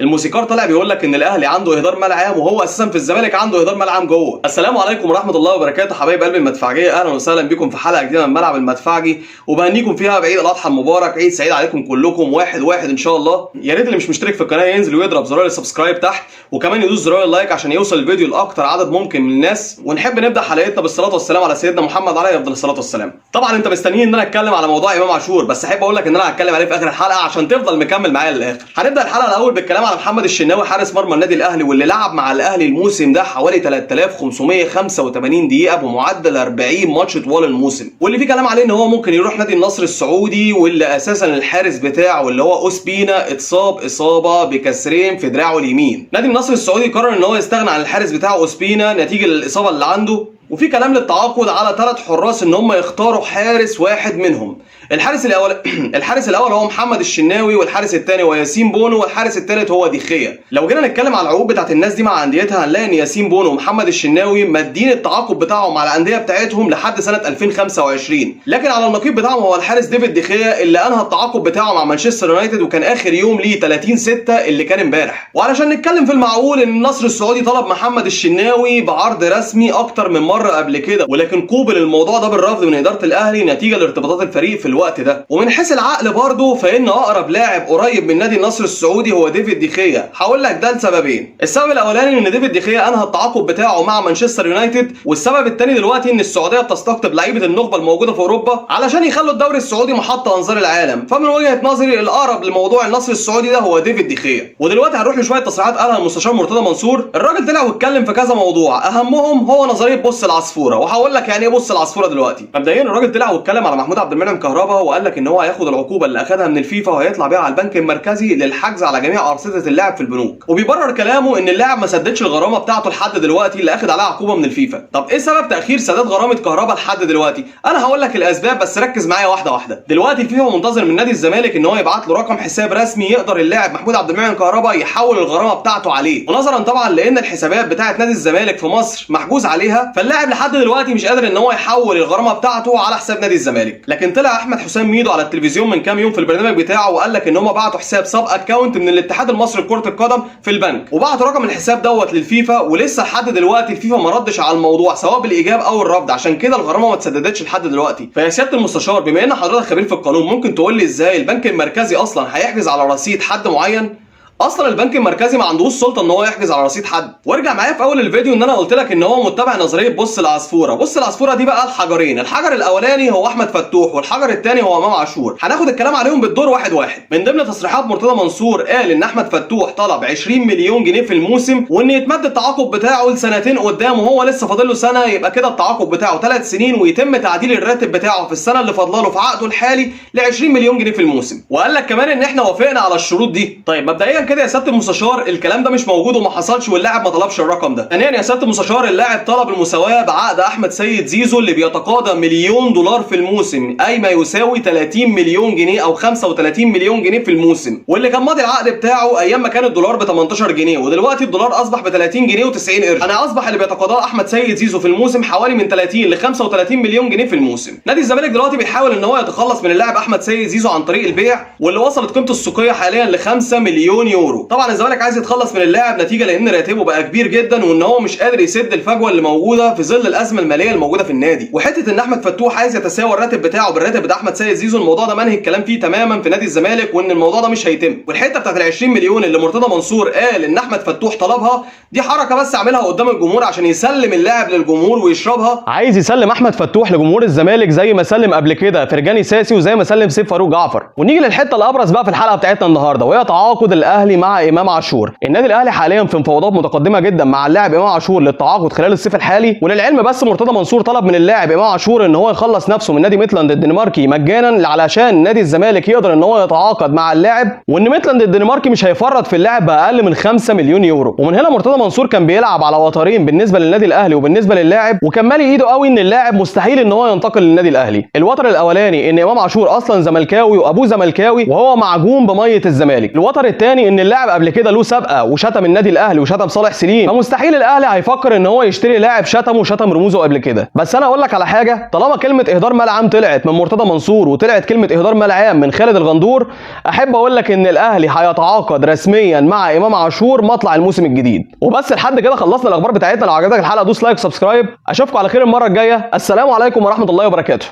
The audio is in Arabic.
الموسيقار طالع بيقول لك ان الاهلي عنده اهدار مال عام، وهو اساسا في الزمالك عنده اهدار مال عام جوه. السلام عليكم ورحمه الله وبركاته حبايب قلب المدفعجيه، اهلا وسهلا بكم في حلقه جديده من ملعب المدفعجي، وبهنيكم فيها بعيد الاضحى المبارك. عيد سعيد عليكم كلكم، واحد واحد ان شاء الله. يا ريت اللي مش مشترك في القناه ينزل ويضرب زرار السبسكرايب تحت، وكمان يدوس زرار اللايك عشان يوصل الفيديو لاكتر عدد ممكن من الناس. ونحب نبدا حلقتنا بالصلاه والسلام على سيدنا محمد عليه افضل الصلاه والسلام. طبعا انت مستنيين ان انا اتكلم على موضوع امام عاشور، بس احب اقول لك ان انا هتكلم عليه في اخر الحلقه عشان تفضل مكمل معايا للاخر. هنبدا الحلقه الاول بالكلام على محمد الشناوي حارس مرمى النادي الاهلي، واللي لعب مع الاهلي الموسم ده حوالي 3585 دقيقه بمعدل 40 ماتش طوال الموسم، واللي فيه كلام عليه ان هو ممكن يروح نادي النصر السعودي، واللي اساسا الحارس بتاعه اللي هو اوسبينا اتصاب اصابه بكسرين في دراعه اليمين. نادي النصر السعودي قرر ان هو يستغنى عن الحارس بتاعه اوسبينا نتيجه للاصابه اللي عنده، وفي كلام للتعاقد على 3 حراس ان هم يختاروا حارس واحد منهم. الحارس الاول هو محمد الشناوي، والحارس الثاني هو ياسين بونو، والحارس الثالث هو ديخيا. لو جينا نتكلم على العقود بتاعت الناس دي مع انديتها، هنلاقي ان ياسين بونو ومحمد الشناوي مادين التعاقد بتاعهم مع الانديه بتاعتهم لحد سنه 2025، لكن على النقيض بتاعهم هو الحارس ديفيد ديخيا اللي انهى التعاقد بتاعه مع مانشستر يونايتد، وكان اخر يوم ليه 30/6 اللي كان امبارح. وعلشان نتكلم في المعقول، ان النصر السعودي طلب محمد الشناوي بعرض رسمي اكتر من مره قبل كده، ولكن قوبل الموضوع ده بالرفض من اداره الاهلي نتيجه لارتباطات الفريق في الوقت ده. ومن حيث العقل برضه، فان اقرب لاعب قريب من نادي النصر السعودي هو ديفيد ديخيا. هقول لك ده لسببين. السبب الاولاني ان ديفيد ديخيا انهى التعاقد بتاعه مع مانشستر يونايتد، والسبب الثاني دلوقتي ان السعوديه بتستقطب لعيبه النخبه الموجوده في اوروبا علشان يخلوا الدوري السعودي محط انظار العالم. فمن وجهه نظري الاقرب لموضوع النصر السعودي ده هو ديفيد ديخيا. ودلوقتي هنروح لشويه تصريحات قالها المستشار مرتضى منصور. الراجل طلع واتكلم في كذا موضوع، اهمهم هو نظريه بص العصفوره، وهقول لك يعني ايه بص العصفوره دلوقتي. مبدئيا الراجل طلع واتكلم على محمود عبد المنعم كهربا، وقال لك ان هو هياخد العقوبه اللي اخذها من الفيفا وهيطلع بيها على البنك المركزي للحجز على جميع ارصده اللاعب في البنوك. وبيبرر كلامه ان اللاعب ما سددش الغرامه بتاعته لحد دلوقتي اللي اخذ عليها عقوبه من الفيفا. طب ايه سبب تاخير سداد غرامه كهربا لحد دلوقتي؟ انا هقول لك الاسباب، بس ركز معايا واحده واحده. دلوقتي الفيفا منتظر من نادي الزمالك ان هو يبعت له رقم حساب رسمي يقدر اللاعب محمود عبد المنعم كهربا يحول الغرامه بتاعته عليه، ونظرا طبعا لان الحسابات بتاعه نادي الزمالك في مصر محجوز عليها، فاللاعب لحد دلوقتي مش قادر ان هو يحول الغرامه بتاعته على حساب نادي الزمالك. لكن طلع احمد حسام ميدو على التلفزيون من كام يوم في البرنامج بتاعه، وقال لك ان هم بعتوا حساب سب اكونت من الاتحاد المصري لكره القدم في البنك، وبعتوا رقم الحساب دوت للفيفا، ولسه لحد دلوقتي الفيفا ما ردش على الموضوع سواء بالايجاب او الرفض، عشان كده الغرامه ما اتسددتش لحد دلوقتي. فيا سياده المستشار، بما ان حضرتك خبير في القانون، ممكن تقول لي ازاي البنك المركزي اصلا هيحجز على رصيد حد معين؟ اصلا البنك المركزي ما عندوش سلطه ان هو يحجز على رصيد حد. وارجع معايا في اول الفيديو ان انا قلت لك ان هو متبع نظريه بص العصفوره. بص العصفوره دي بقى الحجرين، الحجر الاولاني هو احمد فتوح، والحجر الثاني هو امام عاشور. هناخد الكلام عليهم بالدور واحد واحد. من ضمن تصريحات مرتضى منصور قال ان احمد فتوح طلب 20 مليون جنيه في الموسم، وان يتمد التعاقد بتاعه لسنتين قدام، وهو لسه فاضل له سنه، يبقى كده التعاقد بتاعه 3 سنين، ويتم تعديل الراتب بتاعه في السنه اللي فاضله له في عقده الحالي ل 20 مليون جنيه في الموسم. وقال لك كمان ان احنا وافقنا على الشروط دي. طيب مبدئيا كده يا سياده المستشار، الكلام ده مش موجود وما حصلش، واللاعب ما طلبش الرقم ده. ثانيا يا سياده المستشار، اللاعب طلب المساواه بعقد احمد سيد زيزو اللي بيتقاضى مليون دولار في الموسم، اي ما يساوي 30 مليون جنيه او 35 مليون جنيه في الموسم، واللي كان ماضي العقد بتاعه ايام ما كان الدولار ب 18 جنيه، ودلوقتي الدولار اصبح ب 30 جنيه و90 قرش. انا اصبح اللي بيتقاضاه احمد سيد زيزو في الموسم حوالي من 30 ل 35 مليون جنيه في الموسم. نادي الزمالك دلوقتي بيحاول ان هو يتخلص من اللاعب احمد سيد زيزو عن طريق البيع، واللي وصلت قيمته السوقيه حاليا ل 5 مليون يورو. طبعا الزمالك عايز يتخلص من اللاعب نتيجه لان راتبه بقى كبير جدا، وان هو مش قادر يسد الفجوه اللي موجوده في ظل الازمه الماليه الموجوده في النادي. وحته ان احمد فتوح عايز يتساوى الراتب بتاعه بالراتب بتاع احمد سيد زيزو، الموضوع ده منهي الكلام فيه تماما في نادي الزمالك، وان الموضوع ده مش هيتم. والحته بتاعت ال 20 مليون اللي مرتضى منصور قال ان احمد فتوح طلبها، دي حركه بس عاملها قدام الجمهور عشان يسلم اللاعب للجمهور ويشربها. عايز يسلم احمد فتوح لجمهور الزمالك زي ما سلم قبل كده فرجاني ساسي، وزي ما سلم سيف فاروق جعفر. ونيجي للحته الابرز بقى في الحلقه بتاعتنا النهارده، وهي تعاقد الاهلي مع امام عاشور. النادي الاهلي حاليا في مفاوضات متقدمه جدا مع اللاعب امام عاشور للتعاقد خلال الصيف الحالي. وللعلم بس مرتضى منصور طلب من اللاعب امام عاشور ان هو يخلص نفسه من نادي ميتلاند الدنماركي مجانا علشان نادي الزمالك يقدر ان هو يتعاقد مع اللاعب، وان ميتلاند الدنماركي مش هيفرط في اللاعب باقل من 5 مليون يورو. ومن هنا مرتضى منصور كان بيلعب على وترين بالنسبه للنادي الاهلي وبالنسبه للاعب، وكان مالي ايده قوي ان اللاعب مستحيل ان هو ينتقل للنادي الاهلي. الوتر الاولاني ان امام عاشور اصلا زملكاوي وابوه زملكاوي وهو معجون بميه الزمالك. الوتر الثاني ان ان اللاعب قبل كده له سابقه وشتم النادي الاهلي وشتم صالح سليم، فمستحيل الاهلي هيفكر ان هو يشتري لاعب شتمه وشتم رموزه قبل كده. بس انا اقول لك على حاجه، طالما كلمه اهدار مال عام طلعت من مرتضى منصور وطلعت كلمه اهدار مال عام من خالد الغندور، احب اقول لك ان الاهلي هيتعاقد رسميا مع امام عاشور مطلع الموسم الجديد. وبس لحد كده خلصنا الاخبار بتاعتنا. لو عجبتك الحلقه دوس لايك وسبسكرايب. اشوفكم على خير المره الجايه. السلام عليكم ورحمه الله وبركاته.